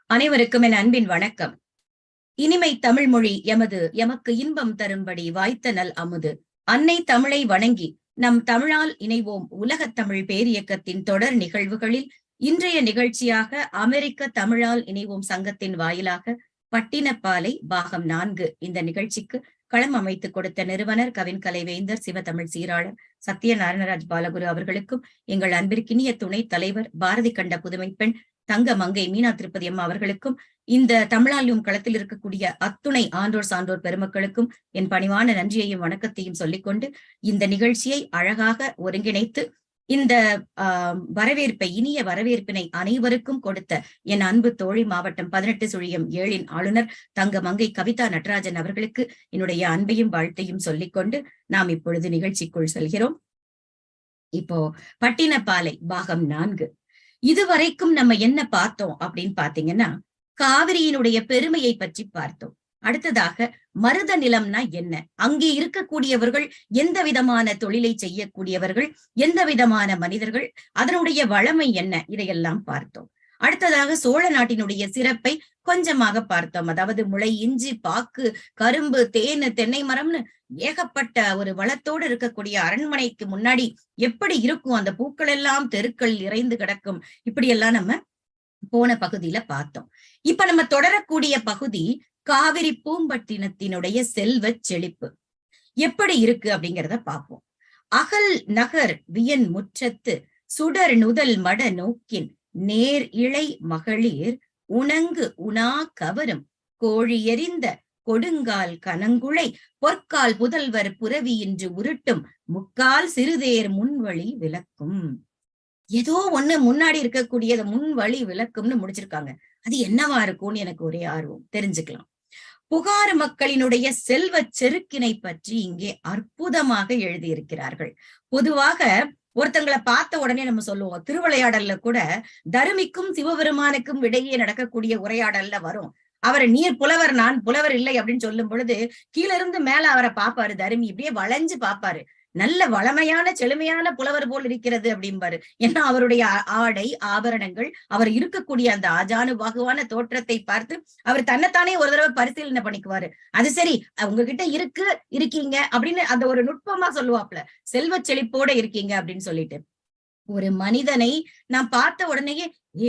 அனைவருக்கும் என் அன்பின் வணக்கம். இனிமை தமிழ் மொழி எமக்கு இன்பம் தரும்படி வாய்த்த நல் அமுது. அன்னை தமிழை வணங்கி நம் தமிழால் இணைவோம் உலகத் தமிழ் பேரியக்கத்தின் தொடர் நிகழ்வுகளில் இன்றைய நிகழ்ச்சியாக அமெரிக்க தமிழால் இணைவோம் சங்கத்தின் வாயிலாக பட்டினப்பாலை பாகம் 4 இந்த நிகழ்ச்சிக்கு களம் அமைத்துக் கொடுத்த நிறுவனர் கவின்கலை வேந்தர் சிவதமிழ் சீராளர் சத்யநாராயணராஜ் பாலகுரு அவர்களுக்கும், எங்கள் அன்பிற்கினிய துணைத் தலைவர் பாரதி கண்ட புதுமை பெண் தங்க மங்கை மீனா திருப்பதி அம்மா அவர்களுக்கும், இந்த தமிழாலும் களத்தில் இருக்கக்கூடிய அத்துணை ஆன்றோர் சான்றோர் பெருமக்களுக்கும் என் பணிவான நன்றியையும் வணக்கத்தையும் சொல்லிக்கொண்டு இந்த நிகழ்ச்சியை அழகாக ஒருங்கிணைத்து இந்த வரவேற்பை, இனிய வரவேற்பினை அனைவருக்கும் கொடுத்த என் அன்பு தோழி மாவட்டம் 18/7 ஆளுநர் தங்க மங்கை கவிதா நடராஜன் அவர்களுக்கு என்னுடைய அன்பையும் வாழ்த்தையும் சொல்லிக்கொண்டு நாம் இப்பொழுது நிகழ்ச்சிக்குள் செல்கிறோம். இப்போ பட்டினப்பாலை பாகம் 4 இதுவரைக்கும் நம்ம என்ன பார்த்தோம் அப்படின்னு பாத்தீங்கன்னா, காவிரியினுடைய பெருமையை பற்றி பார்த்தோம். அடுத்ததாக மருத நிலம்னா என்ன, அங்கே இருக்கக்கூடியவர்கள் எந்த விதமான தொழிலை செய்யக்கூடியவர்கள், எந்த விதமான மனிதர்கள், அதனுடைய வளமை என்ன, இதையெல்லாம் பார்த்தோம். அடுத்ததாக சோழ நாட்டினுடைய சிறப்பை கொஞ்சமாக பார்த்தோம். அதாவது முளை, இஞ்சி, பாக்கு, கரும்பு, தேனு, தென்னை மரம்னு ஏகப்பட்ட ஒரு வளத்தோடு இருக்கக்கூடிய அரண்மனைக்கு முன்னாடி எப்படி இருக்கும் அந்த பூக்கள் எல்லாம் தெருக்கள் இறைந்து கிடக்கும், இப்படியெல்லாம் நம்ம போன பகுதியில பார்த்தோம். இப்ப நம்ம தொடரக்கூடிய பகுதி காவிரி பூம்பட்டினத்தினுடைய செல்வ செழிப்பு எப்படி இருக்கு அப்படிங்கிறத பார்ப்போம். அகல் நகர் வியன் முற்றத்து சுடர் நுதல் மட நோக்கின் நேர் இழை மகளிர் உணங்கு உணா கவரும் கோழி எறிந்த கொடுங்கால் கனங்குழை பொற்கால் புதல்வர் புரவி இன்று உருட்டும் முக்கால் சிறுதேர் முன்வழி விளக்கும். ஏதோ ஒண்ணு முன்னாடி இருக்கக்கூடியத முன்வழி விளக்கும்னு முடிச்சிருக்காங்க. அது என்னவா இருக்கும்னு எனக்கு ஒரே ஆர்வம், தெரிஞ்சுக்கலாம். புகார் மக்களினுடைய செல்வ செருக்கினை பற்றி இங்கே அற்புதமாக எழுதியிருக்கிறார்கள். பொதுவாக ஒருத்தங்களை பார்த்த உடனே நம்ம சொல்லுவோம், திருவிளையாடல்ல கூட தருமிக்கும் சிவபெருமானுக்கும் இடையே நடக்கக்கூடிய உரையாடல்ல வரும், அவர் நீர் புலவர் நான் புலவர் இல்லை அப்படின்னு சொல்லும் பொழுது கீழ இருந்து மேல அவரை பாப்பாரு தருமி, இப்படியே வளைஞ்சு பாப்பாரு, நல்ல வளமையான செழுமையான புலவர் போல் இருக்கிறது அப்படிம்பாரு. ஏன்னா அவருடைய ஆடை ஆபரணங்கள், அவர் இருக்கக்கூடிய அந்த ஆஜானுபாகுவான தோற்றத்தை பார்த்து அவர் தன்னைத்தானே ஒரு தடவை பரிசீலனை பண்ணிக்குவாரு. அது சரி, உங்ககிட்ட இருக்கீங்க அப்படின்னு அந்த ஒரு நுட்பமா சொல்லுவாப்ல, செல்வ செழிப்போட இருக்கீங்க அப்படின்னு சொல்லிட்டு. ஒரு மனிதனை நான் பார்த்த உடனேயே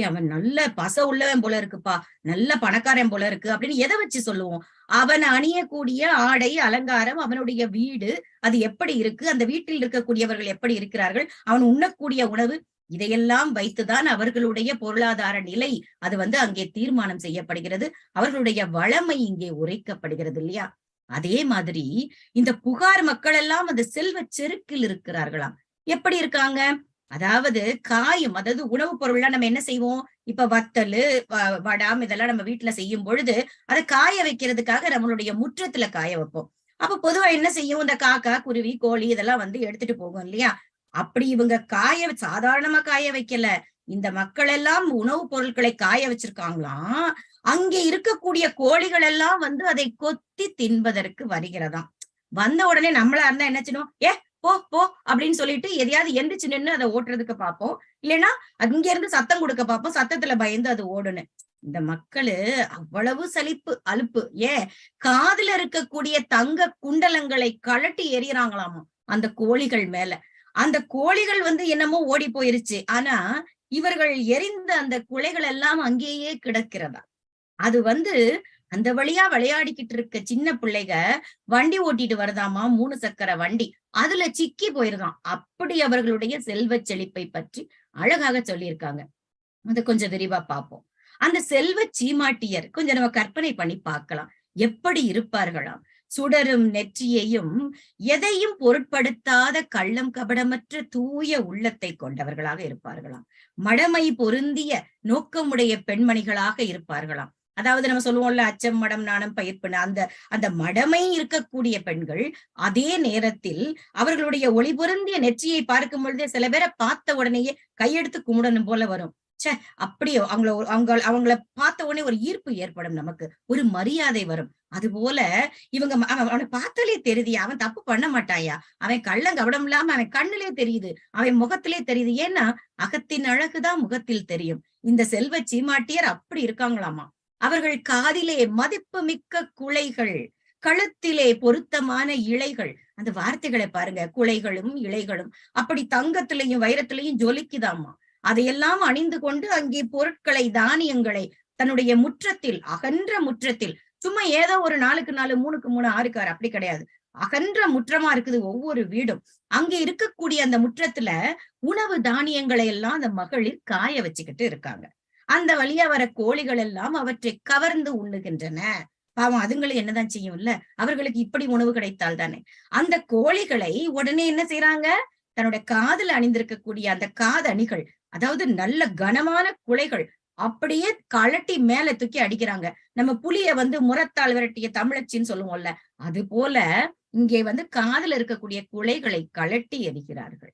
அவன் நல்ல பச உள்ளவன் போல இருக்குப்பா, நல்ல பணக்காரன் போல இருக்கு அப்படின்னு எதை வச்சு சொல்லுவோம்? அவன் அணியக்கூடிய ஆடை அலங்காரம், அவனுடைய வீடு அது எப்படி இருக்கு, அந்த வீட்டில் இருக்கக்கூடியவர்கள் எப்படி இருக்கிறார்கள், அவன் உண்ணக்கூடிய உணவு, இதையெல்லாம் வைத்துதான் அவர்களுடைய பொருளாதார நிலை அது அங்கே தீர்மானம் செய்யப்படுகிறது. அவர்களுடைய வளமை இங்கே உரைக்கப்படுகிறது இல்லையா? அதே மாதிரி இந்த புகார் மக்கள் எல்லாம் அந்த செல்வ செருக்கில் இருக்கிறார்களாம். எப்படி இருக்காங்க? அதாவது காயும், அதாவது உணவுப் பொருள்லாம் நம்ம என்ன செய்வோம், இப்ப வத்தலு வடாம் இதெல்லாம் நம்ம வீட்டுல செய்யும் பொழுது அதை காய வைக்கிறதுக்காக நம்மளுடைய முற்றத்துல காய வைப்போம். அப்ப பொதுவா என்ன செய்யும், இந்த காக்கா குருவி கோழி இதெல்லாம் எடுத்துட்டு போகும் இல்லையா? அப்படி இவங்க சாதாரணமா காய வைக்கல, இந்த மக்கள் எல்லாம் உணவுப் பொருட்களை காய வச்சிருக்காங்களாம். அங்கே இருக்கக்கூடிய கோழிகள் எல்லாம் அதை கொத்தி தின்பதற்கு வருகிறதாம். வந்த உடனே நம்மளா இருந்தா என்ன செய்யணும், போ போ அப்படின்னு சொல்லிட்டு எதையாவது எந்திரிச்சு நின்று அதை ஓட்டுறதுக்கு பார்ப்போம், இல்லைன்னா அங்க இருந்து சத்தம் கொடுக்க பார்ப்போம், சத்தத்துல பயந்து அது ஓடுன்னு. இந்த மக்களு அவ்வளவு சலிப்பு அலுப்பு, காதுல இருக்கக்கூடிய தங்க குண்டலங்களை கழட்டி எறியறாங்களாமோ அந்த கோழிகள் மேல. அந்த கோழிகள் என்னமோ ஓடி போயிருச்சு, ஆனா இவர்கள் எரிந்த அந்த குலைகள் எல்லாம் அங்கேயே கிடக்கிறதா. அது அந்த வழியா விளையாடிக்கிட்டு இருக்க சின்ன பிள்ளைக வண்டி ஓட்டிட்டு வருதாமா, 3 சக்கர வண்டி, அதுல சிக்கி போயிருதான். அப்படி அவர்களுடைய செல்வ செழிப்பை பற்றி அழகாக சொல்லியிருக்காங்க. அதை கொஞ்சம் விரிவா பார்ப்போம். அந்த செல்வ சீமாட்டியர் கொஞ்சம் நம்ம கற்பனை பண்ணி பார்க்கலாம், எப்படி இருப்பார்களாம். சுடரும் நெற்றியையும் எதையும் பொருட்படுத்தாத கள்ளம் கபடமற்ற தூய உள்ளத்தை கொண்டவர்களாக இருப்பார்களாம். மடமை பொருந்திய நோக்கமுடைய பெண்மணிகளாக இருப்பார்களாம். அதாவது நம்ம சொல்லுவோம்ல, அச்சம் மடம் நாணம் பயிர்ப்புன்னு, அந்த மடமை இருக்கக்கூடிய பெண்கள் அதே நேரத்தில் அவர்களுடைய ஒளி பொருந்திய நெற்றியை பார்க்கும் பொழுதே சில பேரை பார்த்த உடனேயே கையெடுத்து கும்பிடணும் போல வரும். அப்படியோ அவங்கள பார்த்த உடனே ஒரு ஈர்ப்பு ஏற்படும், நமக்கு ஒரு மரியாதை வரும். அது போல இவங்க அவனை பார்த்தாலே தெரியுது, அவன் தப்பு பண்ண மாட்டாயா, அவன் கள்ளம் கவடம் இல்லாம அவன் கண்ணுலே தெரியுது, அவன் முகத்திலே தெரியுது. ஏன்னா அகத்தின் அழகுதான் முகத்தில் தெரியும். இந்த செல்வ சீமாட்டியர் அப்படி இருக்காங்களாமா. அவர்கள் காதிலே மதிப்பு மிக்க குழைகள், கழுத்திலே பொருத்தமான இழைகள். அந்த வார்த்தைகளை பாருங்க, குழைகளும் இழைகளும் அப்படி தங்கத்திலையும் வைரத்திலையும் ஜொலிக்குதாமா. அதையெல்லாம் அணிந்து கொண்டு அங்கே பொருட்களை, தானியங்களை தன்னுடைய முற்றத்தில், அகன்ற முற்றத்தில், சும்மா ஏதோ ஒரு 4க்கு 4 3க்கு 3 6க்கு 6 அப்படி கிடையாது. அகன்ற முற்றமா இருக்குது ஒவ்வொரு வீடும். அங்க இருக்கக்கூடிய அந்த முற்றத்துல உணவு தானியங்களை எல்லாம் அந்த மகளிர் காய வச்சுக்கிட்டு இருக்காங்க. அந்த வழியா வர கோழிகள் எல்லாம் அவற்றை கவர்ந்து உண்ணுகின்றன. பாவம் அதுங்களும் என்னதான் செய்யும்ல, அவர்களுக்கு இப்படி உணவு கிடைத்தால் தானே. அந்த கோழிகளை உடனே என்ன செய்யறாங்க, தன்னுடைய காதுல அணிந்திருக்கக்கூடிய அந்த காதணிகள், அதாவது நல்ல கனமான குழைகள் அப்படியே கழட்டி மேல தூக்கி அடிக்கிறாங்க. நம்ம புலிய முரத்தால் விரட்டிய தமிழச்சின்னு சொல்லுவோம்ல, அது போல இங்கே காதுல இருக்கக்கூடிய குழைகளை கழட்டி எறிகிறார்கள்.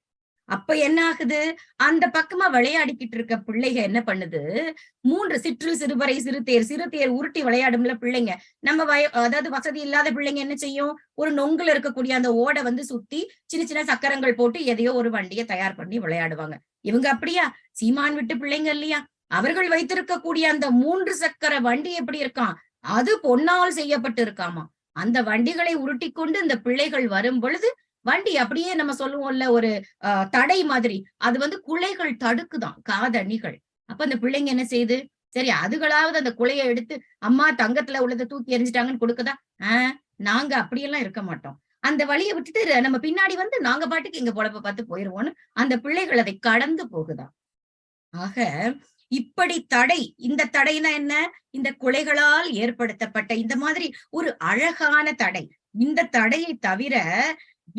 அப்ப என்ன ஆகுது, அந்த பக்கமா விளையாடிக்கிட்டு இருக்க பிள்ளைங்க என்ன பண்ணுது, 3 சிற்றில் சிறுபறை சிறுதேர் உருட்டி விளையாடும்ல பிள்ளைங்க. நம்ம அதாவது வசதி இல்லாத பிள்ளைங்க என்ன செய்யும், ஒரு நொங்குல இருக்கக்கூடிய அந்த ஓடை சுத்தி சின்ன சின்ன சக்கரங்கள் போட்டு எதையோ ஒரு வண்டியை தயார் பண்ணி விளையாடுவாங்க. இவங்க அப்படியா, சீமான் விட்டு பிள்ளைங்க இல்லையா, அவர்கள் வைத்திருக்கக்கூடிய அந்த 3 சக்கர வண்டி எப்படி இருக்கான், அது பொன்னால் செய்யப்பட்டு இருக்காமா. அந்த வண்டிகளை உருட்டி கொண்டு இந்த பிள்ளைகள் வரும் பொழுது வண்டி அப்படியே நம்ம சொல்லுவோம்ல, ஒரு தடை மாதிரி, அது குழைகள் தடுக்குதான், காதணிகள். அப்ப அந்த பிள்ளைங்க என்ன செய்யுது, சரி அதுகளாவது அந்த குழைய எடுத்து அம்மா தங்கத்துல உள்ளதை தூக்கி எறிஞ்சிட்டாங்கன்னு கொடுக்குதா. நாங்க அப்படியெல்லாம் இருக்க மாட்டோம், அந்த வழியை விட்டுட்டு நம்ம பின்னாடி நாங்க பாட்டுக்கு எங்க பொழப்ப பார்த்து போயிருவோம்னு அந்த பிள்ளைகள் அதை கடந்து போகுதா. ஆக இப்படி தடை, இந்த தடைனா என்ன, இந்த குழைகளால் ஏற்படுத்தப்பட்ட இந்த மாதிரி ஒரு அழகான தடை. இந்த தடையை தவிர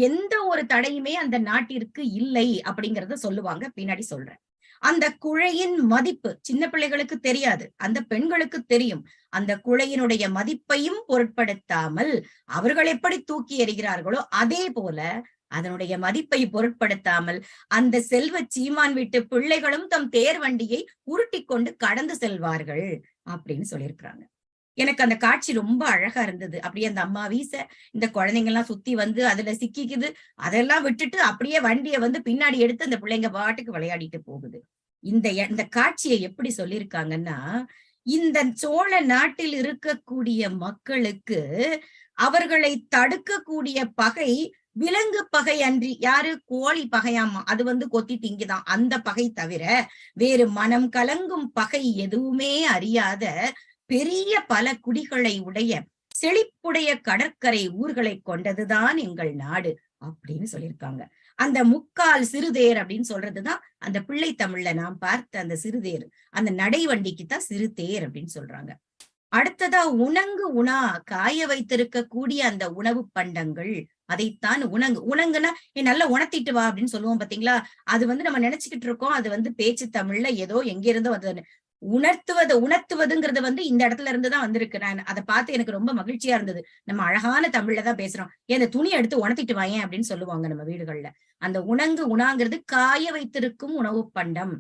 எந்த ஒரு தடையுமே அந்த நாட்டிற்கு இல்லை அப்படிங்கறத சொல்லுவாங்க, பின்னாடி சொல்றேன். அந்த குழையின் மதிப்பு சின்ன பிள்ளைகளுக்கு தெரியாது, அந்த பெண்களுக்கு தெரியும். அந்த குழையினுடைய மதிப்பையும் பொருட்படுத்தாமல் அவர்கள் எப்படி தூக்கி எறிகிறார்களோ அதே போல அதனுடைய மதிப்பை பொருட்படுத்தாமல் அந்த செல்வ சீமான் வீட்டு பிள்ளைகளும் தம் தேர் வண்டியை உருட்டி கொண்டு கடந்து செல்வார்கள் அப்படின்னு சொல்லியிருக்கிறாங்க. எனக்கு அந்த காட்சி ரொம்ப அழகா இருந்தது. அப்படியே அந்த அம்மா வீச இந்த குழந்தைங்க எல்லாம் சுத்தி அதுல சிக்கிக்குது, அதெல்லாம் விட்டுட்டு அப்படியே வண்டியை பின்னாடி எடுத்து அந்த பிள்ளைங்க பாட்டுக்கு விளையாடிட்டு போகுது. இந்த காட்சியை எப்படி சொல்லியிருக்காங்கன்னா, இந்த சோழ நாட்டில் இருக்கக்கூடிய மக்களுக்கு அவர்களை தடுக்கக்கூடிய பகை விலங்கு பகை அன்றி, யாரு, கோழி பகையாமா, அது கொத்தி திங்குதான், அந்த பகை தவிர வேறு மனம் கலங்கும் பகை எதுவுமே அறியாத பெரிய பல குடிகளை உடைய செழிப்புடைய கடற்கரை ஊர்களை கொண்டதுதான் எங்கள் நாடு அப்படின்னு சொல்லியிருக்காங்க. அந்த முக்கால் சிறுதேர் அப்படின்னு சொல்றதுதான் அந்த பிள்ளை தமிழ்ல நாம் பார்த்த அந்த சிறுதேர், அந்த நடை வண்டிக்குத்தான் சிறுதேர் அப்படின்னு சொல்றாங்க. அடுத்ததா உணங்கு உணா, காய வைத்திருக்கக்கூடிய அந்த உணவு பண்டங்கள், அதைத்தான் உணங்குனா நல்லா உணர்த்திட்டு வா அப்படின்னு சொல்லுவோம் பாத்தீங்களா. அது நம்ம நினைச்சுக்கிட்டு இருக்கோம், அது பேச்சு தமிழ்ல ஏதோ எங்க இருந்தோ அது உணர்த்துவதுங்கிறது இந்த இடத்துல இருந்துதான் வந்திருக்கு. நான் அதை பார்த்து எனக்கு ரொம்ப மகிழ்ச்சியா இருந்தது. நம்ம அழகான தமிழ்ல தான் பேசுறோம், இந்த துணி எடுத்து உணர்த்திட்டு வாயேன் அப்படின்னு சொல்லுவாங்க நம்ம வீடுகள்ல. அந்த உணங்கு உணாங்கிறது காய வைத்திருக்கும் உணவு பண்டம்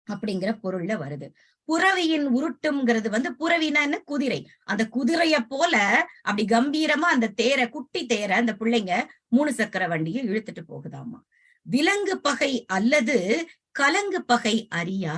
அப்படிங்கிற பொருள்ல வருது. புறவியின் உருட்டும்ங்கிறது புறவினா என்ன, குதிரை. அந்த குதிரைய போல அப்படி கம்பீரமா அந்த தேரை, குட்டி தேரை அந்த பிள்ளைங்க 3 சக்கர வண்டியை இழுத்துட்டு போகுதாமா. விலங்கு பகை அல்லது கலங்கு பகை அறியா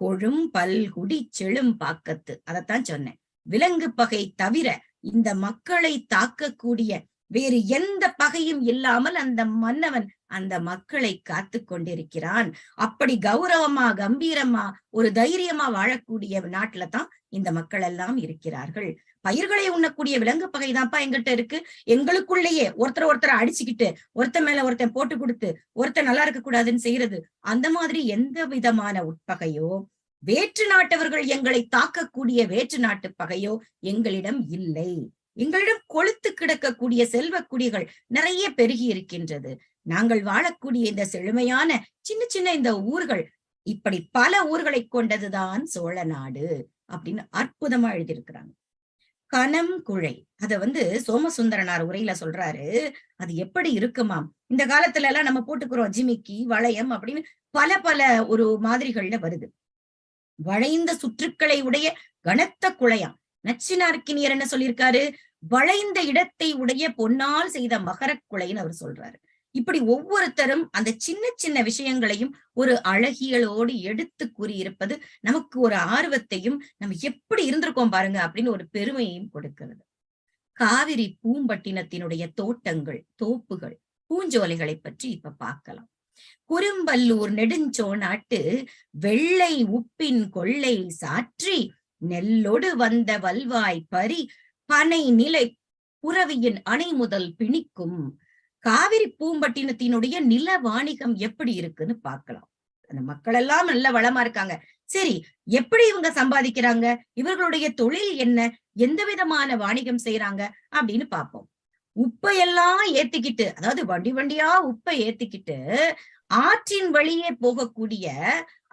கொழும் பல்குடி செழும் பாக்கத்து, அதத்தான் சொன்னேன். விலங்கு பகை தவிர இந்த மக்களை தாக்கக்கூடிய வேறு எந்த பகையும் இல்லாமல் அந்த மன்னவன் அந்த மக்களை காத்து கொண்டிருக்கிறான். அப்படி கௌரவமா, கம்பீரமா, ஒரு தைரியமா வாழக்கூடிய நாட்டுல தான் இந்த மக்கள் எல்லாம் இருக்கிறார்கள். பயிர்களை உண்ணக்கூடிய விலங்கு பகைதான்ப்பா எங்கிட்ட இருக்கு. எங்களுக்குள்ளேயே ஒருத்தரை அடிச்சுக்கிட்டு, ஒருத்தன் மேல ஒருத்தன் போட்டு கொடுத்து, ஒருத்தன் நல்லா இருக்க கூடாதுன்னு செய்யறது, அந்த மாதிரி எந்த விதமான உட்பகையோ, வேற்று நாட்டவர்கள் எங்களை தாக்கக்கூடிய வேற்று நாட்டு பகையோ எங்களிடம் இல்லை. எங்களிடம் கொழுத்து கிடக்கக்கூடிய செல்வ குடிகள் நிறைய பெருகி இருக்கின்றது. நாங்கள் வாழக்கூடிய இந்த செழுமையான சின்ன சின்ன இந்த ஊர்கள், இப்படி பல ஊர்களை கொண்டதுதான் சோழ நாடு அப்படின்னு அற்புதமா எழுதியிருக்கிறாங்க. கனம் குழை, அத சோமசுந்தரனார் உரையில சொல்றாரு. அது எப்படி இருக்குமாம், இந்த காலத்துல எல்லாம் நம்ம போட்டுக்கிறோம் ஜிமிக்கி, வளையம் அப்படின்னு பல பல ஒரு மாதிரிகள்ல வருது. வளைந்த சுற்றுக்களை உடைய கனத்த குழையாம். நச்சினார்க்கினியர் என்ன சொல்லியிருக்காரு, வளைந்த இடத்தை உடைய பொன்னால் செய்த மகர குழைன்னு அவர் சொல்றாரு. இப்படி ஒவ்வொருத்தரும் அந்த சின்ன சின்ன விஷயங்களையும் ஒரு அழகியலோடு எடுத்து கூறியிருப்பது நமக்கு ஒரு ஆர்வத்தையும், நம்ம எப்படி இருந்திருக்கோம் பாருங்க அப்படின்னு ஒரு பெருமையையும் கொடுக்கிறது. காவிரி பூம்பட்டினத்தினுடைய தோட்டங்கள், தோப்புகள், பூஞ்சோலைகளை பற்றி இப்ப பார்க்கலாம். குறும்பல்லூர் நெடுஞ்சோநாட்டு வெள்ளை உப்பின் கொள்ளை சாற்றி நெல்லொடு வந்த வல்வாய் பரி பனை நிலை புறவியின் அணை முதல் பிணிக்கும். காவிரி பூம்பட்டினத்தினுடைய நில வாணிகம் எப்படி இருக்குன்னு பார்க்கலாம். அந்த மக்கள் எல்லாம் நல்ல வளமா இருக்காங்க. சரி, எப்படி இவங்க சம்பாதிக்கிறாங்க, இவர்களுடைய தொழில் என்ன, எந்த விதமான வாணிகம் செய்யறாங்க அப்படின்னு பார்ப்போம். உப்பையெல்லாம் ஏத்திக்கிட்டு, அதாவது வண்டி வண்டியா உப்பை ஏத்திக்கிட்டு ஆற்றின் வழியே போகக்கூடிய,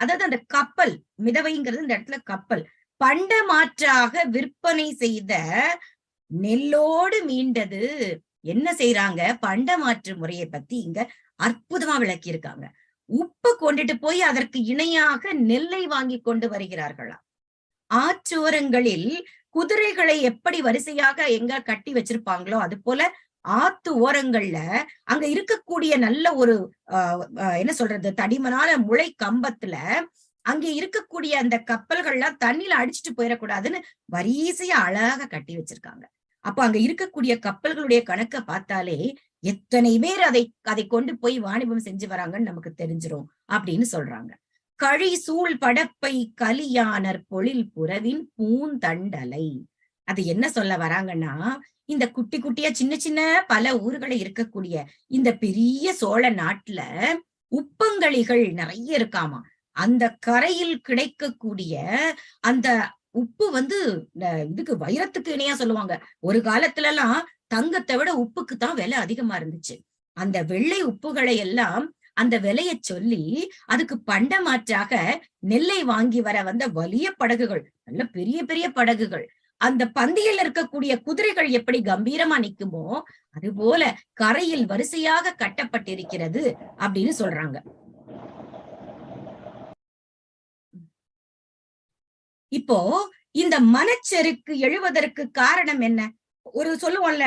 அதாவது அந்த கப்பல், மிதவைங்கிறது இந்த இடத்துல கப்பல், பண்டமாற்றாக விற்பனை செய்த நெல்லோடு மீண்டது. என்ன செய்யறாங்க, பண்டமாற்று முறையை பத்தி இங்க அற்புதமா விளக்கி இருக்காங்க. உப்பு கொண்டுட்டு போய் அதற்கு இணையாக நெல்லை வாங்கி கொண்டு வருகிறார்களா. ஆற்றோரங்களில் குதிரைகளை எப்படி வரிசையாக எங்க கட்டி வச்சிருப்பாங்களோ அது போல ஆத்து ஓரங்கள்ல அங்க இருக்கக்கூடிய நல்ல ஒரு என்ன சொல்றது, தடிமனான முளை கம்பத்துல அங்கே இருக்கக்கூடிய அந்த கப்பல்கள்லாம் தண்ணியில அடிச்சுட்டு போயிடக்கூடாதுன்னு வரிசையா அழகா கட்டி வச்சிருக்காங்க. அப்ப அங்க இருக்கக்கூடிய கப்பல்களுடைய கணக்க பார்த்தாலே எத்தனை பேர் அதை கொண்டு போய் வாணிபம் செஞ்சு வராங்கன்னு நமக்கு தெரிஞ்சிரும் அப்படின்னு சொல்றாங்க. கழி சூழ் படப்பை கலியானர் பொழில் புறவின் பூந்தண்டலை. அது என்ன சொல்ல வராங்கன்னா, இந்த குட்டி குட்டியா சின்ன சின்ன பல ஊர்களை இருக்கக்கூடிய இந்த பெரிய சோழ நாட்டுல உப்பங்களிகள் நிறைய இருக்காமா. அந்த கரையில் கிடைக்கக்கூடிய அந்த உப்பு இதுக்கு வைரத்துக்கு இணையா சொல்லுவாங்க. ஒரு காலத்துல எல்லாம் தங்கத்தை விட உப்புக்கு தான் விலை அதிகமா இருந்துச்சு. அந்த வெள்ளை உப்புகளை எல்லாம் அந்த விலைய சொல்லி அதுக்கு பண்டமாற்றாக நெல்லை வாங்கி வர வந்த வலிய படகுகள், நல்ல பெரிய பெரிய படகுகள், அந்த பந்தியில் இருக்கக்கூடிய குதிரைகள் எப்படி கம்பீரமா நிக்குமோ அது போல கரையில் வரிசையாக கட்டப்பட்டிருக்கிறது அப்படின்னு சொல்றாங்க. இப்போ இந்த மனச்செருக்கு எழுவதற்கு காரணம் என்ன? ஒரு சொல்லுவோம்ல,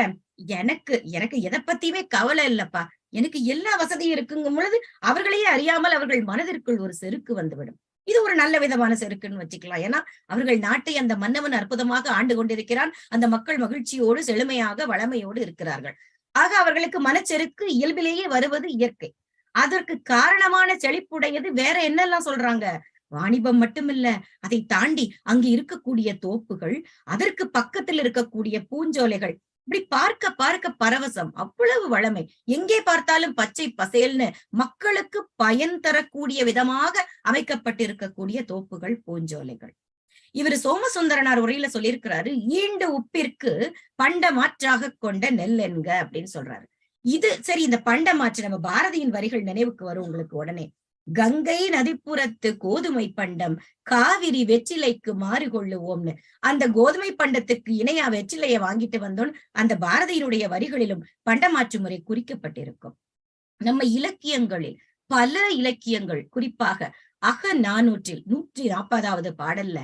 எனக்கு எனக்கு எதை பத்தியுமே கவலை இல்லப்பா, எனக்கு எல்லா வசதியும் இருக்குங்கும் பொழுது அவர்களையே அறியாமல் அவர்கள் மனதிற்குள் ஒரு செருக்கு வந்துவிடும். இது ஒரு நல்ல விதமான செருக்குன்னு வச்சுக்கலாம். ஏன்னா அவர்கள் நாட்டை அந்த மன்னவன் அற்புதமாக ஆண்டு கொண்டிருக்கிறான். அந்த மக்கள் மகிழ்ச்சியோடு செழுமையாக வளமையோடு இருக்கிறார்கள். ஆக அவர்களுக்கு மனச்செருக்கு இயல்பிலேயே வருவது இயற்கை. அதற்கு காரணமான செழிப்புடையது வேற என்னெல்லாம் சொல்றாங்க? வாணிபம் மட்டுமில்ல, அதை தாண்டி அங்கு இருக்கக்கூடிய தோப்புகள், அதற்கு பக்கத்தில் இருக்கக்கூடிய பூஞ்சோலைகள், இப்படி பார்க்க பார்க்க பரவசம், அவ்வளவு வளமை. எங்கே பார்த்தாலும் பச்சை பசேல்னு மக்களுக்கு பயன் தரக்கூடிய விதமாக அமைக்கப்பட்டிருக்கக்கூடிய தோப்புகள், பூஞ்சோலைகள். இவர் சோமசுந்தரனார் உரையில சொல்லியிருக்கிறாரு, ஈண்டு உப்பிற்கு பண்டமாற்றாக கொண்ட நெல் என்க அப்படின்னு சொல்றாரு. இது சரி, இந்த பண்டமாற்று நம்ம பாரதியின் வரிகள் நினைவுக்கு வரும் உங்களுக்கு உடனே. கங்கை நதிப்புறத்து கோதுமை பண்டம் காவிரி வெற்றிலைக்கு மாறு கொள்ளுவோம்னு அந்த கோதுமை பண்டத்துக்கு இணையா வெற்றிலைய வாங்கிட்டு வந்தோம். அந்த பாரதியினுடைய வரிகளிலும் பண்டமாற்று முறை குறிக்கப்பட்டிருக்கும். நம்ம இலக்கியங்களில் பல இலக்கியங்கள், குறிப்பாக அகநானூற்றில் 140வது பாடல்ல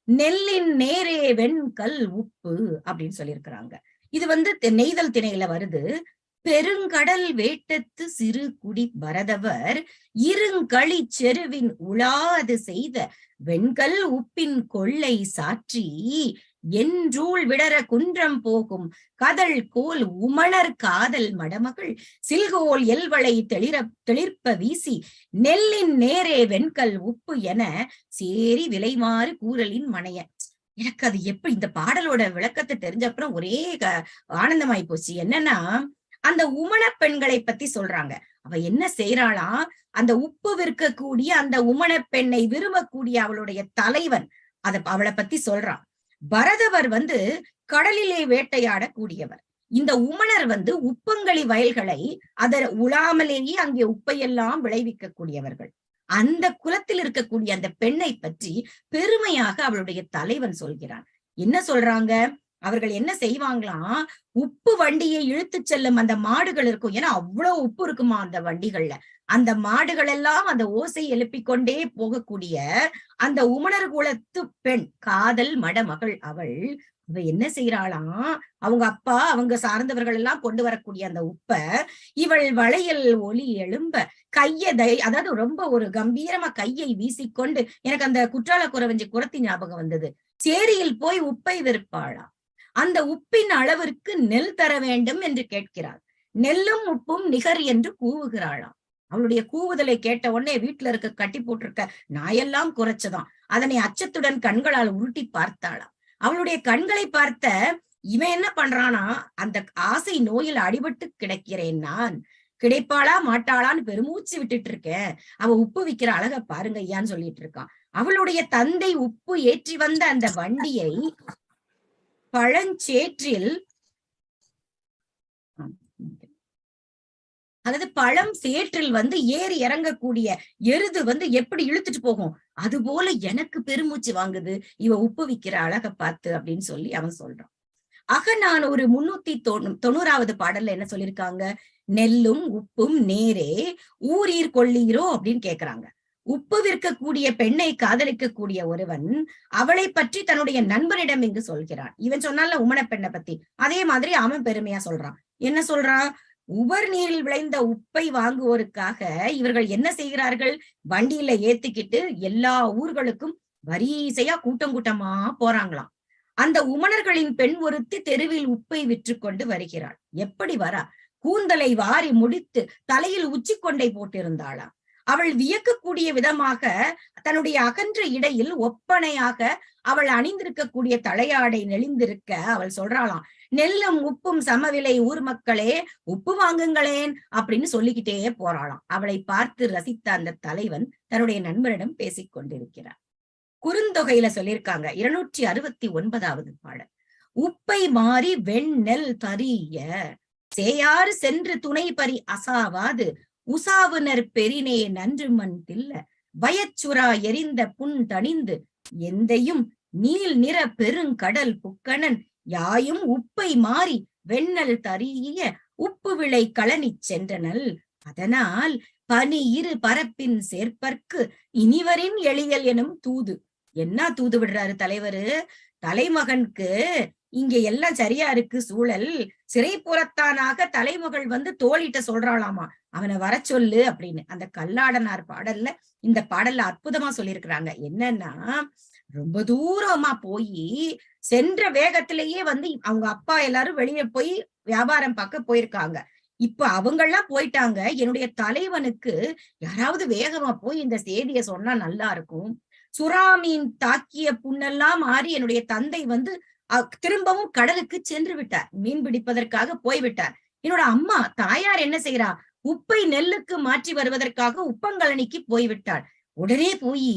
நெல்லின் நேரே வெண்கல் உப்பு அப்படின்னு சொல்லியிருக்கிறாங்க. இது நெய்தல் திணையில வருது. பெருங்கடல் வேட்டத்து சிறு குடி பரதவர் இருங்களி செருவின் உலாது செய்த வெண்கல் உப்பின் கொள்ளை சாற்றி என்றூள் விடர குன்றம் போகும் கதல் கோல் உமணர் காதல் மடமகள் சில்கோல் எல்வளை தெளிர்ப்ப வீசி நெல்லின் நேரே வெண்கல் உப்பு என சேரி விலைமாறு கூறலின் மனைய. எனக்கு அது எப்படி இந்த பாடலோட விளக்கத்தை தெரிஞ்ச அப்புறம் ஒரே ஆனந்தமாயி போச்சு. என்னன்னா, அந்த உமண பெண்களை பத்தி சொல்றாங்க. அவ என்ன செய்யறாளாம், அந்த உப்பு விற்கக்கூடிய அந்த உமண பெண்ணை விரும்பக்கூடிய அவளுடைய தலைவன் அவளை பத்தி சொல்றான். பரதவர் கடலிலே வேட்டையாடக்கூடியவர். இந்த உமணர் உப்பங்களி வயல்களை உழாமலேயே அங்கே உப்பையெல்லாம் விளைவிக்க கூடியவர்கள். அந்த குலத்தில் இருக்கக்கூடிய அந்த பெண்ணை பற்றி பெருமையாக அவளுடைய தலைவன் சொல்கிறான். என்ன சொல்றாங்க? அவர்கள் என்ன செய்வாங்களாம், உப்பு வண்டியை இழுத்து செல்லும் அந்த மாடுகள் இருக்கும். ஏன்னா அவ்வளவு உப்பு இருக்குமா அந்த வண்டிகள்ல. அந்த மாடுகள் எல்லாம் அந்த ஓசை எழுப்பிக் கொண்டே போகக்கூடிய அந்த உமணர் குலத்து பெண், காதல் மடமகள் அவள். அவ என்ன செய்யறாளாம், அவங்க அப்பா அவங்க சார்ந்தவர்கள் எல்லாம் கொண்டு வரக்கூடிய அந்த உப்ப இவள் வளையல் ஒலி எழும்ப அதாவது ரொம்ப ஒரு கம்பீரமா கையை வீசிக்கொண்டு, எனக்கு அந்த குற்றால குறவஞ்சி குறத்தி ஞாபகம் வந்தது. சேரியில் போய் உப்பை விற்பாளாம். அந்த உப்பின் அளவிற்கு நெல் தர வேண்டும் என்று கேட்கிறாள். நெல்லும் உப்பும் நிகர் என்று கூவுகிறாளாம். அவளுடைய கூவுதலை கேட்ட உடனே வீட்டுல இருக்க கட்டி போட்டிருக்க நாயெல்லாம் குறைச்சதாம். அதனை அச்சத்துடன் கண்களால் உருட்டி பார்த்தாளாம். அவளுடைய கண்களை பார்த்த இவன் என்ன பண்றானா, அந்த ஆசை நோயில் அடிபட்டு கிடக்கிறேன் நான், கிடைப்பாளா மாட்டாளான்னு பெருமூச்சு விட்டுட்டு இருக்கேன். அவ உப்பு விக்கிற அழக பாருங்க ஐயான்னு சொல்லிட்டு இருக்கான். அவளுடைய தந்தை உப்பு ஏற்றி வந்த அந்த வண்டியை பழஞ்சேற்றில், அதாவது பழம் சேற்றில் ஏறி இறங்கக்கூடிய எருது எப்படி இழுத்துட்டு போகும், அது போல எனக்கு பெருமூச்சு வாங்குது இவ உப்பு விக்கிற அழக பார்த்து அப்படின்னு சொல்லி அவன் சொல்றான். நான் ஒரு 390வது பாடல்ல என்ன சொல்லியிருக்காங்க, நெல்லும் உப்பும் நேரே ஊரீர் கொள்ளீரோ அப்படின்னு கேக்குறாங்க. உப்பு விற்கக்கூடிய பெண்ணை காதலிக்கக்கூடிய ஒருவன் அவளை பற்றி தன்னுடைய நண்பனிடம் இங்கு சொல்கிறான். இவன் சொன்னால உமன பெண்ணை பத்தி, அதே மாதிரி அவன் பெருமையா சொல்றான். என்ன சொல்றான், உவர் நீரில் விளைந்த உப்பை வாங்குவோருக்காக இவர்கள் என்ன செய்கிறார்கள், வண்டியில ஏத்திக்கிட்டு எல்லா ஊர்களுக்கும் வரிசையா கூட்டம் கூட்டமா போறாங்களாம். அந்த உமணர்களின் பெண் ஒருத்தி தெருவில் உப்பை விற்று கொண்டு வருகிறாள். எப்படி வரா, கூந்தலை வாரி முடித்து தலையில் உச்சி கொண்டை போட்டிருந்தாளாம். அவள் வியக்கக்கூடிய விதமாக தன்னுடைய அகன்ற இடையில் ஒப்பனையாக அவள் அணிந்திருக்கக்கூடிய தலையாடை நெளிந்திருக்க அவள் சொல்றாளாம், நெல்லும் உப்பும் சமவிலை ஊர் மக்களே உப்பு வாங்குங்களேன் அப்படின்னு சொல்லிக்கிட்டே போறாளாம். அவளை பார்த்து ரசித்த அந்த தலைவன் தன்னுடைய நண்பரிடம் பேசிக் கொண்டிருக்கிறார். குறுந்தொகையில சொல்லியிருக்காங்க 269வது பாடல். உப்பை மாறி வெண்ணெல் தரிய சேயாறு சென்று துணை பறி அசாவாது உசாவுனர் பெரினே நன்று மண் தில்ல வயச்சுரா எரிந்த புண் தணிந்து எந்தையும் நீல் நிற பெருங்கடல் புக்கணன் யாயும் உப்பை மாறி வெண்ணல் தரிய உப்பு விளை களனிச் சென்றனல் அதனால் பனி இரு பரப்பின் சேர்ப்பற்கு இனிவரின் எளியல் எனும் தூது. என்ன தூது விடுறாரு தலைவரு, தலைமகனுக்கு இங்க எல்லாம் சரியா இருக்கு சூழல், சிறைப்புறத்தானாக தலைமகள் தோழிட்ட சொல்றாளாமா அவனை வர சொல்லு அப்படின்னு. அந்த கல்லாடனார் பாடல்ல இந்த பாடல்ல அற்புதமா சொல்லியிருக்கிறாங்க. என்னன்னா, ரொம்ப தூரமா போய் சென்ற வேகத்திலேயே அவங்க அப்பா எல்லாரும் வெளியே போய் வியாபாரம் பார்க்க போயிருக்காங்க. இப்ப அவங்கெல்லாம் போயிட்டாங்க, என்னுடைய தலைவனுக்கு யாராவது வேகமா போய் இந்த செய்தியை சொன்னா நல்லா இருக்கும். சுறாமீன் தாக்கிய புண்ணெல்லாம் மாறி என்னுடைய தந்தை திரும்பவும் கடலுக்கு சென்று விட்டார், மீன் பிடிப்பதற்காக போய்விட்டார். என்னோட அம்மா தாயார் என்ன செய்யறா, உப்பை நெல்லுக்கு மாற்றி வருவதற்காக உப்பங்கழனிக்கு போய்விட்டாள். உடனே போய்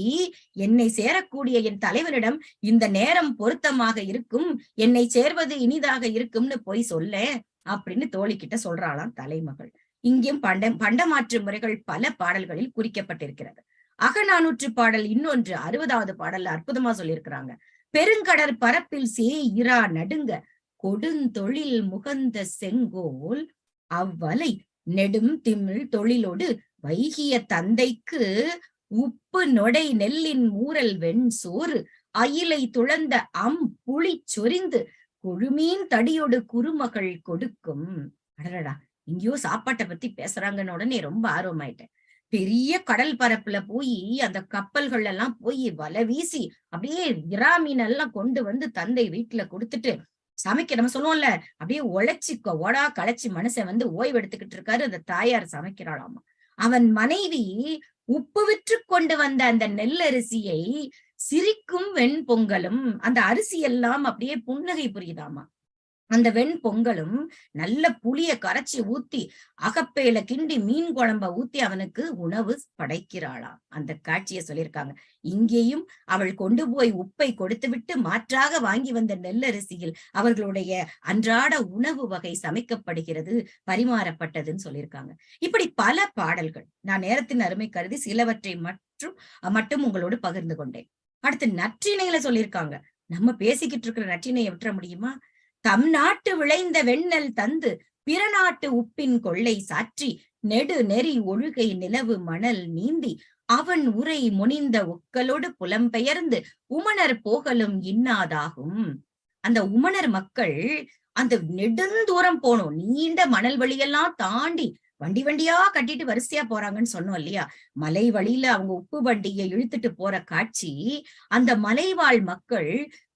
என்னை சேரக்கூடிய என் தலைவனிடம் இந்த நேரம் பொருத்தமாக இருக்கும், என்னை சேர்வது இனிதாக இருக்கும்னு போய் சொல்ல அப்படின்னு தோழிக்கிட்ட சொல்றாளாம் தலைமகள். இங்கேயும் பண்டமாற்று முறைகள் பல பாடல்களில் குறிக்கப்பட்டிருக்கிறது. அகநானூற்று பாடல் இன்னொன்று 60வது பாடல்ல அற்புதமா சொல்லியிருக்கிறாங்க. பெருங்கடற் பரப்பில் சேயிரா நடுங்க கொடுந்தொழில் முகந்த செங்கோல் அவ்வலை நெடும் திமிழ் தொழிலோடு வைகிய தந்தைக்கு உப்பு நொடை நெல்லின் மூரல் வெண் சோறு அயிலை துளந்த புளி சொரிந்து கொழுமீன் தடியோடு குறுமகள் கொடுக்கும். அடடா, இங்கேயோ சாப்பாட்டை பத்தி பேசுறாங்கன்னு உடனே ரொம்ப ஆர்வமாயிட்டேன். பெரிய கடல் பரப்புல போய் அந்த கப்பல்கள் எல்லாம் போய் வலை வீசி அப்படியே இறா மீன் எல்லாம் கொண்டு தந்தை வீட்டுல கொடுத்துட்டு சமைக்க, நம்ம சொல்லுவோம்ல, அப்படியே உழைச்சி ஓடா களைச்சி மனுஷன் ஓய்வு எடுத்துக்கிட்டு இருக்காரு. அந்த தாயார் சமைக்கிறாளாமா. அவன் மனைவி உப்பு விற்று கொண்டு வந்த அந்த நெல்லரிசியை சிரிக்கும் வெண்பொங்கலும், அந்த அரிசி எல்லாம் அப்படியே புன்னகை புரியுதாமா. அந்த வெண்பொங்கலும் நல்ல புளிய கரைச்சி ஊத்தி அகப்பையில கிண்டி மீன் குழம்ப ஊத்தி அவனுக்கு உணவு படைக்கிறாளாம். அந்த காட்சியை சொல்லியிருக்காங்க. இங்கேயும் அவள் கொண்டு போய் உப்பை கொடுத்து விட்டு மாற்றாக வாங்கி வந்த நெல்லரிசியில் அவர்களுடைய அன்றாட உணவு வகை சமைக்கப்படுகிறது, பரிமாறப்பட்டதுன்னு சொல்லியிருக்காங்க. இப்படி பல பாடல்கள், நான் நேரத்தின் அருமை கருதி சிலவற்றை மட்டும் உங்களோடு பகிர்ந்து கொண்டேன். அடுத்து நற்றிணையில சொல்லியிருக்காங்க. நம்ம பேசிக்கிட்டு இருக்கிற நற்றிணையை விட்டுற முடியுமா? தம் நாட்டு விளைந்த வெண்ணெல் தந்து பிற நாட்டு உப்பின் கொள்ளை சாற்றி நெடு நெறி ஒழுகை நிலவு மணல் நீந்தி அவன் உரை முனிந்த ஒக்கலோடு புலம்பெயர்ந்து உமணர் போகலும் இன்னாதாகும். அந்த உமணர் மக்கள் அந்த நெடுந்தூரம் போனோம், நீண்ட மணல் வழியெல்லாம் தாண்டி வண்டி வண்டியா கட்டிட்டு வரிசையா போறாங்கன்னு சொன்னோம் இல்லையா? மலை வழியில அவங்க உப்பு வண்டியை இழுத்துட்டு போற காட்சி. அந்த மலைவாழ் மக்கள்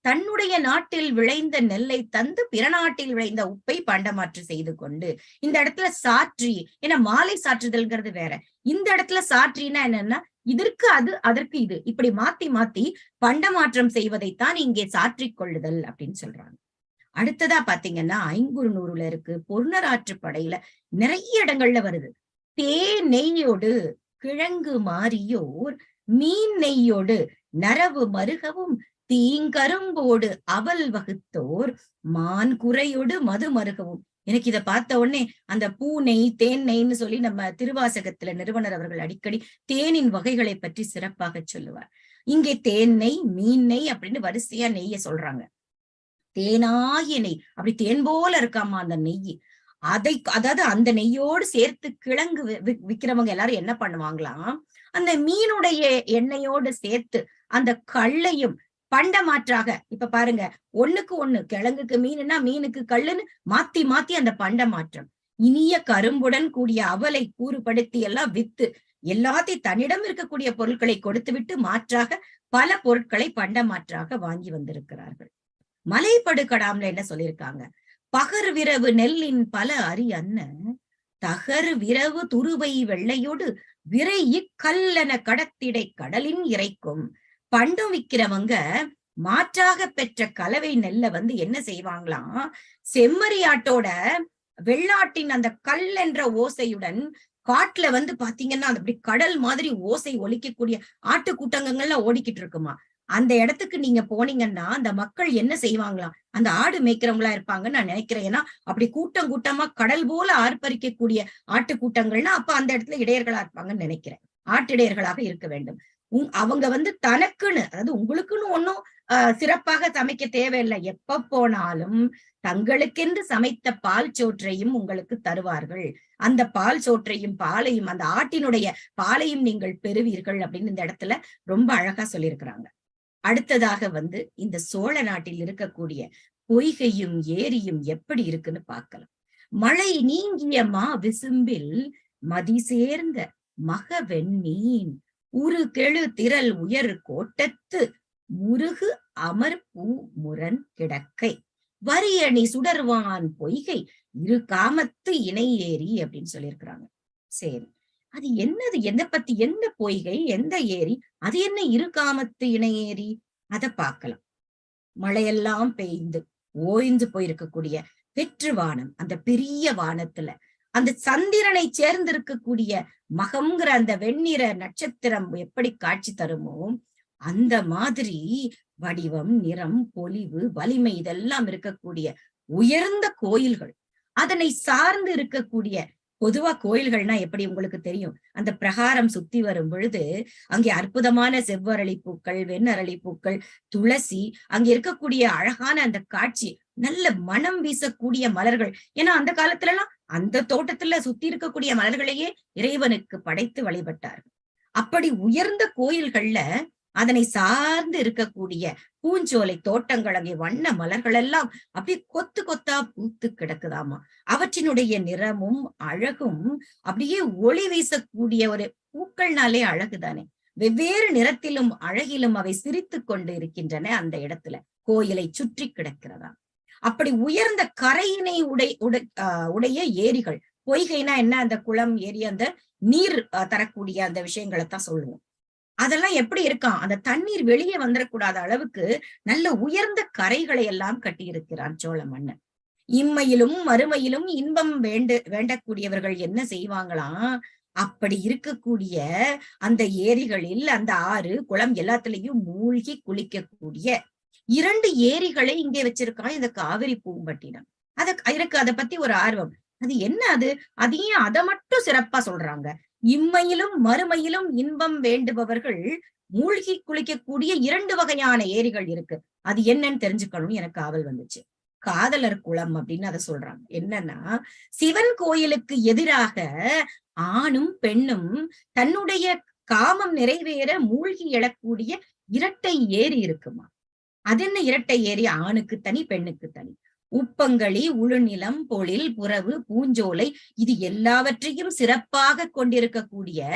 தன்னுடைய நாட்டில் விளைந்த நெல்லை தந்து பிற நாட்டில் விளைந்த உப்பை பண்டமாற்று செய்து கொண்டு, இந்த இடத்துல சாற்றி, ஏன்னா மாலை சாற்றுதல்ங்கிறது வேற, இந்த இடத்துல சாற்றினா என்னன்னா இதற்கு அது அதற்கு இது, இப்படி மாத்தி மாத்தி பண்டமாற்றம் செய்வதைத்தான் இங்கே சாற்றிக் கொள்ளுதல் அப்படின்னு சொல்றாங்க. அடுத்ததா பாத்தீங்கன்னா ஐங்குறுநூறுல இருக்கு, பொருணராற்று படையில நிறைய இடங்கள்ல வருது. நெய்யோடு கிழங்கு மாறியோர் மீன் நெய்யோடு நரவு மருகவும் தீங்கரும்போடு அவல் வகுத்தோர் மான் குறையோடு மது மருகவும். எனக்கு இதை பார்த்த உடனே அந்த பூ நெய் தேன் நெய்ன்னு சொல்லி நம்ம திருவாசகத்துல நிறுவனர் அவர்கள் அடிக்கடி தேனின் வகைகளை பற்றி சிறப்பாக சொல்லுவார். இங்கே தேன் நெய், மீன் நெய் அப்படின்னு வரிசையா நெய்ய சொல்றாங்க. தேனாகிய நெய், அப்படி தேன் போல இருக்காமா அந்த நெய். அதாவது அந்த நெய்யோடு சேர்த்து கிழங்கு விக்கிறவங்க எல்லாரும் என்ன பண்ணுவாங்களாம், அந்த மீனுடைய எண்ணெயோடு சேர்த்து அந்த கள்ளையும் பண்டமாற்றாக, இப்ப பாருங்க, ஒண்ணுக்கு ஒண்ணு, கிழங்குக்கு மீனுன்னா மீனுக்கு கல்லுன்னு மாத்தி மாத்தி அந்த பண்டமாற்றம். இனிய கரும்புடன் கூடிய அவலை கூறுபடுத்தி எல்லாம் வித்து எல்லாத்தையும் தன்னிடம் இருக்கக்கூடிய பொருட்களை கொடுத்து விட்டு மாற்றாக பல பொருட்களை பண்டமாற்றாக வாங்கி வந்திருக்கிறார்கள். மலைப்படுகடாம்ல என்ன சொல்லியிருக்காங்க, பகர் விரவு நெல்லின் பல அரி அன்ன தகர் விரவு துருவை வெள்ளையோடு விரை இக்கல்லென கடத்திடை கடலின் இறைக்கும். பண்டம் விக்கிறவங்க மாற்றாக பெற்ற கலவை நெல்லை என்ன செய்வாங்களாம், செம்மறியாட்டோட வெள்ளாட்டின் அந்த கல் என்ற ஓசையுடன் காட்டுல பாத்தீங்கன்னா அது அப்படி கடல் மாதிரி ஓசை ஒலிக்கக்கூடிய ஆட்டு கூட்டங்கள்ல ஓடிக்கிட்டு இருக்குமா. அந்த இடத்துக்கு நீங்க போனீங்கன்னா அந்த மக்கள் என்ன செய்வாங்களாம், அந்த ஆடு மேய்க்கிறவங்களா இருப்பாங்கன்னு நான் நினைக்கிறேன். ஏன்னா அப்படி கூட்டம் கூட்டமா கடல் போல ஆர்ப்பரிக்கக்கூடிய ஆட்டு கூட்டங்கள்னா அப்ப அந்த இடத்துல இடையர்களா இருப்பாங்கன்னு நினைக்கிறேன். ஆட்டிடையர்களாக இருக்க வேண்டும். அவங்க தனக்குன்னு, அதாவது உங்களுக்குன்னு ஒன்னும் சிறப்பாக சமைக்க தேவையில்லை, எப்ப போனாலும் தங்களுக்கென்று சமைத்த பால் சோற்றையும் உங்களுக்கு தருவார்கள். அந்த பால் சோற்றையும் பாலையும், அந்த ஆட்டினுடைய பாலையும் நீங்கள் பெறுவீர்கள் அப்படின்னு இந்த இடத்துல ரொம்ப அழகா சொல்லியிருக்கிறாங்க. அடுத்ததாக இந்த சோழ நாட்டில் இருக்கக்கூடிய பொய்கையும் ஏரியும் எப்படி இருக்குன்னு பார்க்கலாம். மழை நீங்கிய மா விசும்பில் மதி சேர்ந்த மக வெண்ணீன் உரு கெழு திரள் உயர் கோட்டத்து முருகு அமர் பூ முரண் கிடக்கை வரியணி சுடர்வான் பொய்கை இரு காமத்து இணை ஏரி அப்படின்னு சொல்லியிருக்கிறாங்க. சரி, அது என்னது, எந்த பத்தி, எந்த பொய்கை, எந்த ஏரி, அது என்ன இரு காமத்து இணை ஏரி, அதை பார்க்கலாம். மழையெல்லாம் பெய்ந்து ஓய்ந்து போயிருக்கக்கூடிய வெற்று வானம், அந்த பெரிய வானத்துல அந்த சந்திரனை சேர்ந்து இருக்கக்கூடிய மகம்ங்கிற அந்த வெண்ணிற நட்சத்திரம் எப்படி காட்சி தருமோ அந்த மாதிரி வடிவம், நிறம், பொலிவு, வலிமை இதெல்லாம் இருக்கக்கூடிய உயர்ந்த கோயில்கள், அதனை சார்ந்து இருக்கக்கூடிய, பொதுவா கோயில்கள்னா எப்படி உங்களுக்கு தெரியும், அந்த பிரகாரம் சுத்தி வரும் பொழுது அங்கே அற்புதமான செவ்வரளி பூக்கள், வெண்ணரளி பூக்கள், துளசி, அங்க இருக்கக்கூடிய அழகான அந்த காட்சி, நல்ல மனம் வீசக்கூடிய மலர்கள். ஏன்னா அந்த காலத்துல எல்லாம் அந்த தோட்டத்துல சுத்தி இருக்கக்கூடிய மலர்களையே இறைவனுக்கு படைத்து வழிபட்டார்கள். அப்படி உயர்ந்த கோயில்கள்ல அதனை சார்ந்து இருக்கக்கூடிய பூஞ்சோலை தோட்டங்கள், அங்கே வண்ண மலர்கள் எல்லாம் அப்படியே கொத்து கொத்தா பூத்து கிடக்குதாமா. அவற்றினுடைய நிறமும் அழகும் அப்படியே ஒளி வீசக்கூடிய ஒரு பூக்கள்னாலே அழகுதானே. வெவ்வேறு நிறத்திலும் அழகிலும் அவை சிரித்து கொண்டு இருக்கின்றன. அந்த இடத்துல கோயிலை சுற்றி கிடக்கிறதா. அப்படி உயர்ந்த கரையினை உடைய ஏரிகள், பொய்கைனா என்ன, அந்த குளம், ஏரி, அந்த நீர் தரக்கூடிய அந்த விஷயங்களைத்தான் சொல்லுவோம். அதெல்லாம் எப்படி இருக்கான், அந்த தண்ணீர் வெளியே வந்துடக்கூடாத அளவுக்கு நல்ல உயர்ந்த கரைகளை எல்லாம் கட்டியிருக்கிறான் சோழ மன்னன். இம்மையிலும் மறுமையிலும் இன்பம் வேண்டக்கூடியவர்கள் என்ன செய்வாங்களாம், அப்படி இருக்கக்கூடிய அந்த ஏரிகளில், அந்த ஆறு, குளம் எல்லாத்துலயும் மூழ்கி குளிக்கக்கூடிய 2 ஏரிகளை இங்கே வச்சிருக்கான் இந்த காவிரி பூம்பட்டினம். எனக்கு அதை பத்தி ஒரு ஆர்வம். அது என்ன, அதையும் அதை மட்டும் சிறப்பா சொல்றாங்க. இம்மையிலும் மறுமையிலும் இன்பம் வேண்டுபவர்கள் மூழ்கி குளிக்கக்கூடிய 2 வகையான ஏரிகள் இருக்கு. அது என்னன்னு தெரிஞ்சுக்கணும்னு எனக்கு ஆவல் வந்துச்சு. காதலர் குளம் அப்படின்னு அதை சொல்றாங்க. என்னன்னா, சிவன் கோயிலுக்கு எதிராக ஆணும் பெண்ணும் தன்னுடைய காமம் நிறைவேற மூழ்கி எழக்கூடிய இரட்டை ஏரி இருக்குமா. அது என்ன இரட்டை ஏரி? ஆணுக்கு தனி பெண்ணுக்கு தனி. உப்பங்களி, உழுநிலம், பொழில், புறவு, பூஞ்சோலை இது எல்லாவற்றையும் சிறப்பாக கொண்டிருக்கக்கூடிய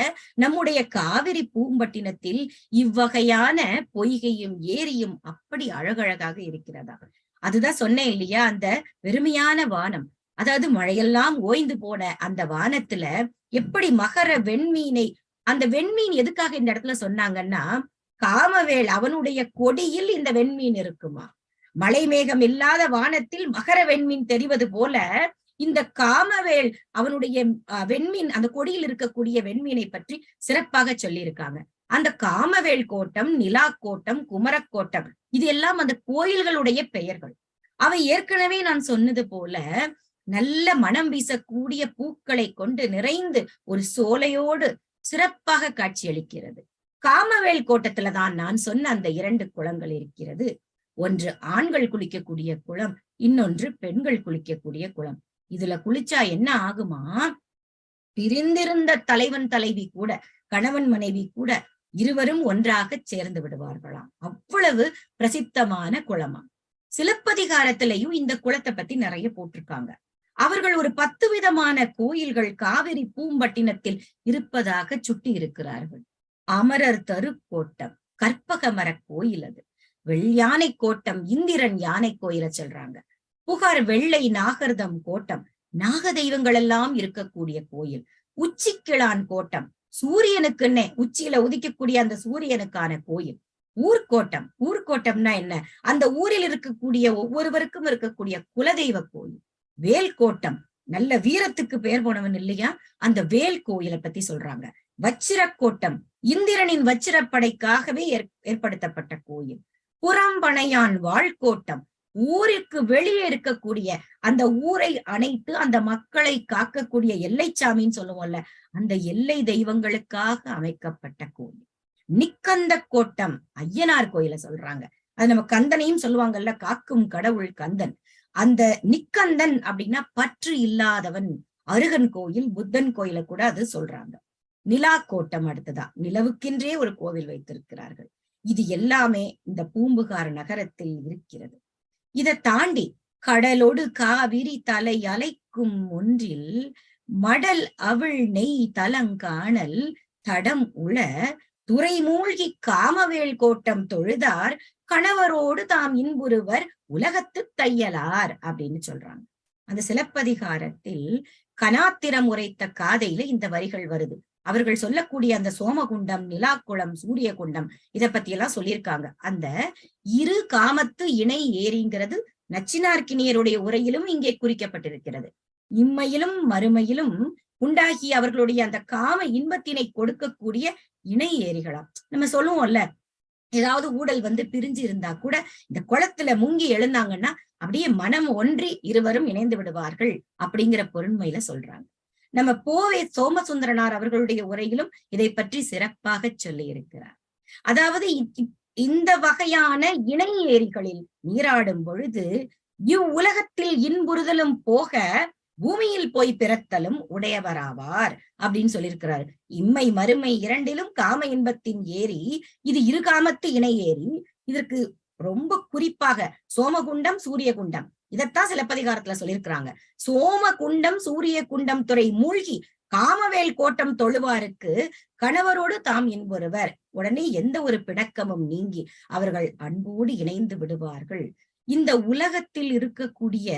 நம்முடைய காவிரி பூம்பட்டினத்தில் இவ்வகையான பொய்கையும் ஏரியும் அப்படி அழகழகாக இருக்கிறதா. அதுதான் சொன்னேன் இல்லையா, அந்த வெறுமையான வானம், அதாவது மழையெல்லாம் ஓய்ந்து போன அந்த வானத்துல எப்படி மகர வெண்மீனை, அந்த வெண்மீன் எதுக்காக இந்த இடத்துல சொன்னாங்கன்னா, காமவேள் அவனுடைய கொடியில் இந்த வெண்மீன் இருக்குமா. மழை மேகம் இல்லாத வானத்தில் மகர வெண்மீன் தெரிவது போல இந்த காமவேள் அவனுடைய வெண்மீன், அந்த கொடியில் இருக்கக்கூடிய வெண்மீனை பற்றி சிறப்பாக சொல்லியிருக்காங்க. அந்த காமவேள் கோட்டம், நிலா கோட்டம், குமரக்கோட்டம் இது எல்லாம் அந்த கோயில்களுடைய பெயர்கள். அவை ஏற்கனவே நான் சொன்னது போல நல்ல மனம் வீசக்கூடிய பூக்களை கொண்டு நிறைந்து ஒரு சோலையோடு சிறப்பாக காட்சியளிக்கிறது. காமவேள் கோட்டத்துலதான் நான் சொன்ன அந்த 2 குளங்கள் இருக்கிறது. ஒன்று ஆண்கள் குளிக்கக்கூடிய குளம், இன்னொன்று பெண்கள் குளிக்கக்கூடிய குளம். இதுல குளிச்சா என்ன ஆகுமா, பிரிந்திருந்த தலைவன் தலைவி கூட, கணவன் மனைவி கூட இருவரும் ஒன்றாக சேர்ந்து விடுவார்களாம். அவ்வளவு பிரசித்தமான குளமா. சிலப்பதிகாரத்திலையும் இந்த குளத்தை பத்தி நிறைய போட்டிருக்காங்க. அவர்கள் ஒரு 10 விதமான கோயில்கள் காவிரி பூம்பட்டினத்தில் இருப்பதாக சுட்டி இருக்கிறார்கள். அமரர் தருக்கோட்டம் கற்பக மர கோயில், அது வெள்யானை கோட்டம் இந்திரன் யானை கோயில சொல்றாங்க. புகார் வெள்ளை நாகர்தம் கோட்டம் நாக தெய்வங்கள் எல்லாம் இருக்கக்கூடிய கோயில். உச்சிக்கிழான் கோட்டம் சூரியனுக்குன்னே உச்சியில உதிக்கக்கூடிய அந்த சூரியனுக்கான கோயில். ஊர்கோட்டம், ஊர்கோட்டம்னா என்ன, அந்த ஊரில் இருக்கக்கூடிய ஒவ்வொருவருக்கும் இருக்கக்கூடிய குலதெய்வ கோயில். வேல் கோட்டம் நல்ல வீரத்துக்கு பெயர் போனவன் இல்லையா, அந்த வேல் கோயிலை பத்தி சொல்றாங்க. வச்சிரக்கோட்டம் இந்திரனின் வச்சிரப்படைக்காகவே ஏற்படுத்தப்பட்ட கோயில். புறம்பனையான் வாழ்கோட்டம் ஊருக்கு வெளியே இருக்கக்கூடிய அந்த ஊரை அணைத்து அந்த மக்களை காக்கக்கூடிய எல்லைச்சாமின்னு சொல்லுவோம்ல, அந்த எல்லை தெய்வங்களுக்காக அமைக்கப்பட்ட கோயில். நிக்கந்த கோட்டம் ஐயனார் கோயில சொல்றாங்க. அது நம்ம கந்தனையும் சொல்லுவாங்கல்ல, காக்கும் கடவுள் கந்தன். அந்த நிக்கந்தன் அப்படின்னா பற்று இல்லாதவன். அருகன் கோயில், புத்தன் கோயில கூட அது சொல்றாங்க. நிலா கோட்டம் அடுத்ததா நிலவுக்கென்றே ஒரு கோவில் வைத்திருக்கிறார்கள். இது எல்லாமே இந்த பூம்புகார் நகரத்தில் இருக்கிறது. இதை தாண்டி கடலோடு காவிரி தலை அலைக்கும் ஒன்றில் மடல் அவிழ் நெய் தலங்காணல் தடம் உள துறை மூழ்கி காமவேள் கோட்டம் தொழுதார் கணவரோடு தாம் இன்புறுவர் உலகத்து தையலார் அப்படின்னு சொல்றாங்க. அந்த சிலப்பதிகாரத்தில் கனாத்திரம் உரைத்த காதையில இந்த வரிகள் வருது. அவர்கள் சொல்லக்கூடிய அந்த சோமகுண்டம், நிலாக்குளம், சூரிய குண்டம் இதை பத்தி எல்லாம் சொல்லியிருக்காங்க. அந்த இரு காமத்து இணை ஏரிங்கிறது நச்சினார்க்கினியருடைய உரையிலும் இங்கே குறிக்கப்பட்டிருக்கிறது. இம்மையிலும் மறுமையிலும் உண்டாகி அவர்களுடைய அந்த காம இன்பத்தினை கொடுக்கக்கூடிய இணை ஏரிகளாம். நம்ம சொல்லுவோம்ல, ஏதாவது ஊடல் வந்து பிரிஞ்சு இருந்தா கூட இந்த குளத்துல முங்கி எழுந்தாங்கன்னா அப்படியே மனம் ஒன்றி இருவரும் இணைந்து விடுவார்கள் அப்படிங்கிற பொருண்மையில சொல்றாங்க. நம்ம போவே சோமசுந்தரனார் அவர்களுடைய உரையிலும் இதை பற்றி சிறப்பாக சொல்லி இருக்கிறார். அதாவது இந்த வகையான இணை ஏரிகளில் நீராடும் பொழுது இவ்வுலகத்தில் இன்புறுதலும் போக பூமியில் போய் பிறத்தலும் உடையவராவார் அப்படின்னு சொல்லியிருக்கிறார். இம்மை மறுமை இரண்டிலும் காம இன்பத்தின் ஏரி இது, இரு காமத்து இணை ஏரி. இதற்கு ரொம்ப குறிப்பாக சோமகுண்டம், சூரிய குண்டம் இதத்தான் சிலப்பதிகாரத்துல சொல்லியிருக்கிறாங்க. சோம குண்டம், சூரிய குண்டம் துறை மூழ்கி காமவேல் கோட்டம் தொழுவாருக்கு கணவரோடு தாம் இன்புறுவர். உடனே எந்த ஒரு பிணக்கமும் நீங்கி அவர்கள் அன்போடு இணைந்து விடுவார்கள். இந்த உலகத்தில் இருக்கக்கூடிய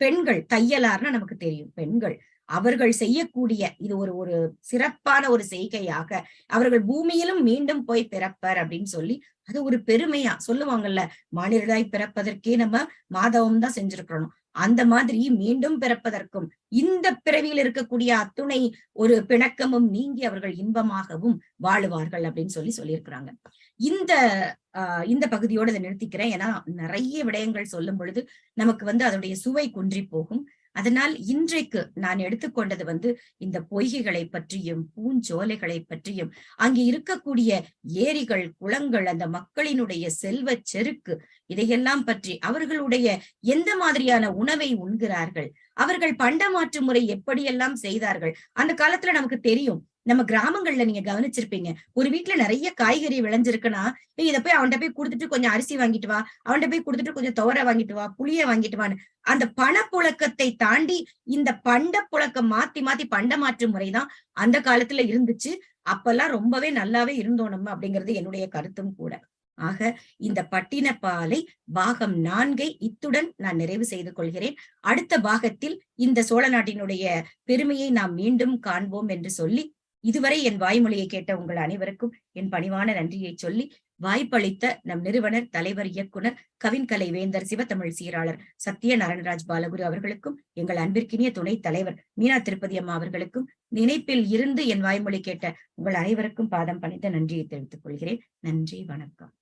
பெண்கள், தையலார்னா நமக்கு தெரியும், பெண்கள் அவர்கள் செய்யக்கூடிய இது ஒரு சிறப்பான ஒரு செய்கையாக அவர்கள் பூமியிலும் மீண்டும் போய் பிறப்பர் அப்படின்னு சொல்லி அது ஒரு பெருமையா சொல்லுவாங்கல்ல. மானிடராய் பிறப்பதற்கே நம்ம மாதவம் தான் செஞ்சிருக்கணும். அந்த மாதிரி மீண்டும் பிறப்பதற்கும் இந்த பிறவியில் இருக்கக்கூடிய அத்துணை ஒரு பிணக்கமும் நீங்கி அவர்கள் இன்பமாகவும் வாழுவார்கள் அப்படின்னு சொல்லியிருக்கிறாங்க. இந்த பகுதியோட இதை நிறுத்திக்கிறேன். ஏன்னா நிறைய விடயங்கள் சொல்லும் பொழுது நமக்கு அதனுடைய சுவை குன்றி போகும். அதனால் இன்றைக்கு நான் எடுத்துக்கொண்டது இந்த பொய்கைகளை பற்றியும் பூஞ்சோலைகளை பற்றியும் அங்கே இருக்கக்கூடிய ஏரிகள், குளங்கள், அந்த மக்களினுடைய செல்வச் செருக்கு, இதையெல்லாம் பற்றி, அவர்களுடைய எந்த மாதிரியான உணவை உண்கிறார்கள், அவர்கள் பண்டமாற்று முறை எப்படியெல்லாம் செய்தார்கள், அந்த காலத்துல நமக்கு தெரியும். நம்ம கிராமங்கள்ல நீங்க கவனிச்சிருப்பீங்க. ஒரு வீட்டுல நிறைய காய்கறி விளைஞ்சிருக்குன்னா, இத போய் அவன்கிட்ட போய் குடுத்துட்டு கொஞ்சம் அரிசி வாங்கிட்டு வா, அவன்கிட்ட போய் குடுத்துட்டு கொஞ்சம் துவர வாங்கிட்டு வா, புளிய வாங்கிட்டு வான்னு, அந்த பணப்புழக்கத்தை தாண்டி இந்த பண்ட புழக்கம் மாத்தி மாத்தி பண்டமாற்று முறைதான் அந்த காலத்துல இருந்துச்சு. அப்பெல்லாம் ரொம்பவே நல்லாவே இருந்தோம் நம்ம, அப்படிங்கிறது என்னுடைய கருத்தும் கூட. ஆக இந்த பட்டினப்பாலை பாகம் 4 இத்துடன் நான் நிறைவு செய்து கொள்கிறேன். அடுத்த பாகத்தில் இந்த சோழ நாட்டினுடைய பெருமையை நாம் மீண்டும் காண்போம் என்று சொல்லி, இதுவரை என் வாய்மொழியை கேட்ட உங்கள் அனைவருக்கும் என் பணிவான நன்றியை சொல்லி, வாய்ப்பளித்த நம் நிறுவனர், தலைவர், இயக்குனர், கவின்கலை வேந்தர், சிவத்தமிழ் சீராளர் சத்யநாராயணராஜ் பாலகுரு அவர்களுக்கும், எங்கள் அன்பிற்கினிய துணைத் தலைவர் மீனா திருப்பதி அம்மா அவர்களுக்கும், நினைப்பில் இருந்து என் வாய்மொழி கேட்ட உங்கள் அனைவருக்கும் பாதம் பணிந்த நன்றியை தெரிவித்துக் கொள்கிறேன். நன்றி, வணக்கம்.